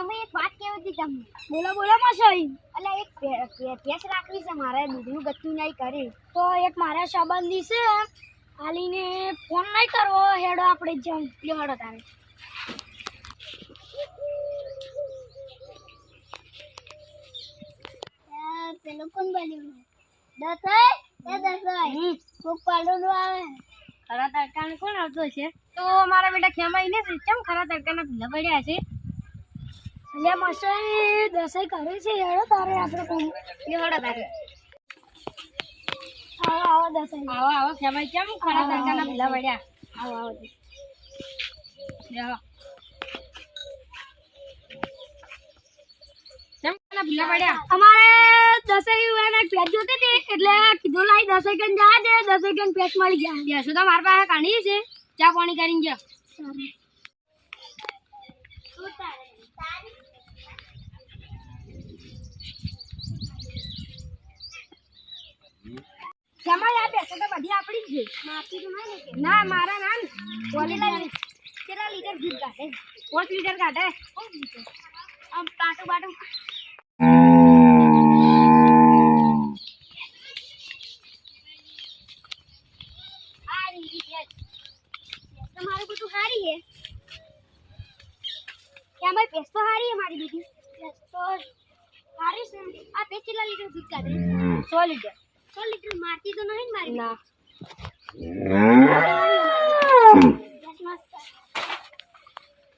અમે એક વાત કહેવી હતી તમને. બોલો બોલો મસાઈ. એટલે એક ભેંસ રાખવી છે મારે, દૂધનું ગત્તું નહીં કરી. તો એક મારા સંબંધી છે, હાલીને ફોન નહીં કરવો, હેડો આપણે જમ હેડો તારે. પેલો કોણ બોલ્યું? દસાઈ એ દસાઈ ખૂબ પાડોનું આવે. ખરા તડકાને કોણ આવતો છે? તો મારા બેટા ખેમાઈ ને ચમ ખરા તડકાના ભીલા પડ્યા છે. એટલે મસાઈ દસાઈ કરે છે, હેડો તારે આપણે કોણ હેડો તારે. આવો આવો દસાઈ, આવો આવો ખેમાઈ ચમ ખરા તડકાના ભીલા પડ્યા. આવો આવો બેહો. ચમ ખરા ભીલા પડ્યા? અમારે દસાઈ એને પેટ જોતી હતી એટલે કીધું લાઈ દસાઈ કન જા દે, દસાઈ કન પેટ મળી ગયા. બેસું તો મારા પાસે કાઢી છે, ચા પાણી કરીને જાઓ. ખેમાઈ આ પેટ તો બધી આપણી જ છે. માપી તો નહીં ને કે? ના મારા ના ને. કેટલા લીટર દૂધ કાઢે? 5 લીટર કાઢે. આમ પાટું બાટું તમારું બધું સારી છે. क्या मैं पेस्ट तो हारी है हमारी बेटी? पेस्ट तो हारी से आप पेस्ट कितना लीटर दूध का दे? 100 લીટર. 100 लीटर मारती तो नहीं मारी ના.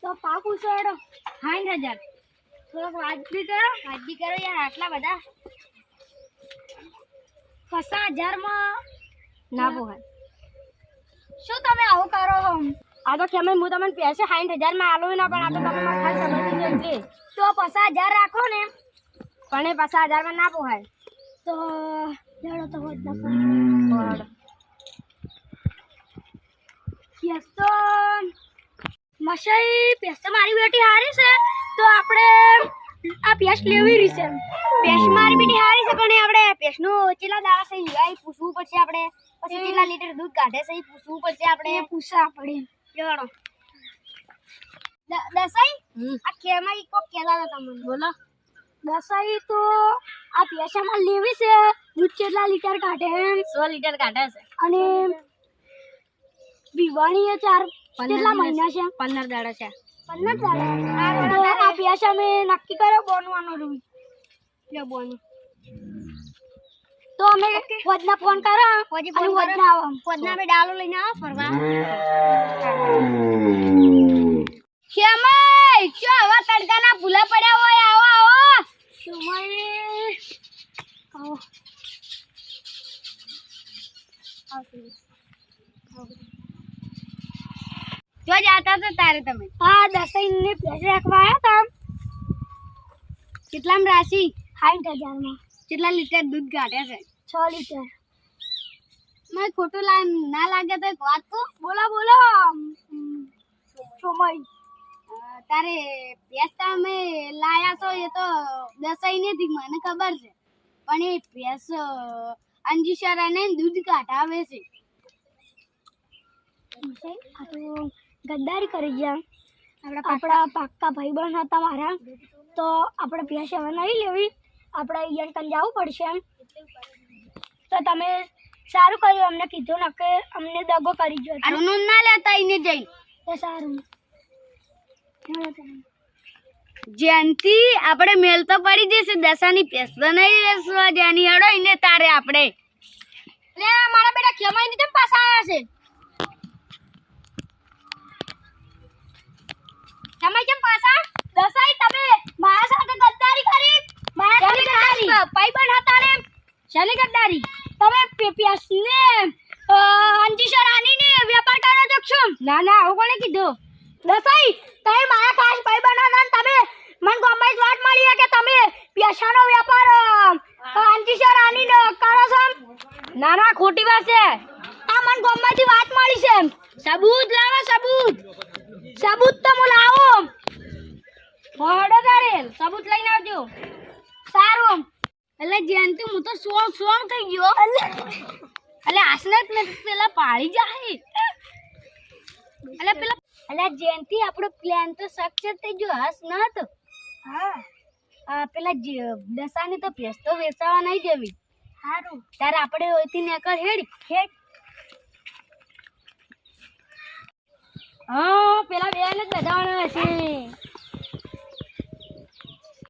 તો પાકું છે હેડો. 6000 થોડોક વાજબી કરો. હાજી કરો યાર, આટલા બધા 50,000 માં ના પોહાય. શું તમે આવું કરો છો? આ તો કેમ હું તમને પૈસે 60,000 માં આલું ના, પણ આ તો તમે મારા ખાસ સમજી એટલે તો 50,000 રાખો ને. પણ એ 50,000 માં ના પોહાય. તો હેડો તો હોત ના યસ તો મસાઈ પેસ્ટ મારી બેટી હારી છે, તો આપણે આ પેસ્ટ લેવી રીશે. પેસ્ટ મારી બેટી હારી છે, પણ આપણે પેસ્ટ નું કેટલા દાડા છે એ પૂછવું પડશે. આપણે પછી કેટલા લીટર દૂધ કાઢે છે એ પૂછવું પડશે. આપણે પૂછા પડે. ચલો દસાઈ આ કેમાં કોક કેલા હતા તમને? બોલો. દસાઈ તો આ પેસ્ટમાં લેવી છે, દૂધ કેટલા લીટર કાઢે? 100 લીટર કાઢે છે. અને વિવાણી એ 4 કેટલા મહિના છે? 15 દાડા છે. 15 દાડા. તો આ પેસ્ટ અમે નક્કી કર્યો બોનવાનો રૂમ. લે બોનું તો અમે વદના ફોન કરો, પછી અને ફોન વદના આવો. પોદના બે ડાલો લઈને આવો ફરવા. કેમાઈ શું આવા તડકાના ભૂલા પડ્યા હોય? આવો આવો. સમય આવો. જો જાતા તો તારે તમે આ દસાઈને પેસ્ટ રાખવા આવ્યા હતા. કેટલામ રાશિ? 60,000 માં કેટલા લીટર દૂધ કાઢે છે? 6 લીટર. મને ખોટું ના લાગે તો એક વાત કહું? બોલો બોલો. સમય તારે ભેંસ તમે લાયા છો એ તો દસાઈ નથી, મને ખબર છે, પણ એ ભેંસ અંજીસરાને દૂધ કાઢાવે છે. આ તો ગદ્દારી કરી ગયા. આપણા પાક્કા ભાઈબંધ હતા મારા, તો આપણે ભેંસ હવે નહીં લેવી, આપણે અહીંયા કન જવું પડશે એમ. તો તમે સારું કર્યું, અમને કીધું ને કે અમને દગો કરી ગયો. આનું ના લેતા એને જઈ. તો સારું. જ્યાંથી આપણે મેલ તો પડી જશે, દસાની ભેંસ તો નહીં વેચવા જ્યાંની હડો એને તારે આપણે. લે મારા બેટા ખેમાઈ ની તેમ પાછા આવ્યા છે. ખેમાઈ કેમ પાછા? દસાઈ તમે મારા સાથે ગદ્દારી કરી. મારા સાથે ગદ્દારી. ભાઈબંધ હતા ને શાની ગદ્દારી? તમે પેસ્ટને અંજીસરાની ને વેપાર કરો છો શું? ના ના આવું કોણે કીધું? દસાઈ તમે મારા ખાસ ભાઈબંધ હતા ને તમે મન ગોમ્બાઈ વાત મળી કે તમે પેશાનો વેપાર અંજીસરાની ને કરો છો. ના ના ખોટી વાત છે. આ મન ગોમ્બાઈથી વાત મળી છે. સબૂત લાવો સબૂત. સબૂત તો હું લાવું. ફોડો તારે સબૂત લઈને આવજો. સારું. એટલે જ્યાંથી હું તો સોંગ થઈ ગયો. એટલે આસનત ને પેલા પાડી જાય. એટલે પેલા એટલે જેનથી આપણો પ્લાન તો સક્સેસ થઈ ગયો. હસ ન હતો હા પેલા દસાની તો ભેંસ તો વેચાવા નહીં જવી. સારું તારે આપણે ઓયથી નેકળ હેડ. હા પેલા બેન જ બધાવાના છે.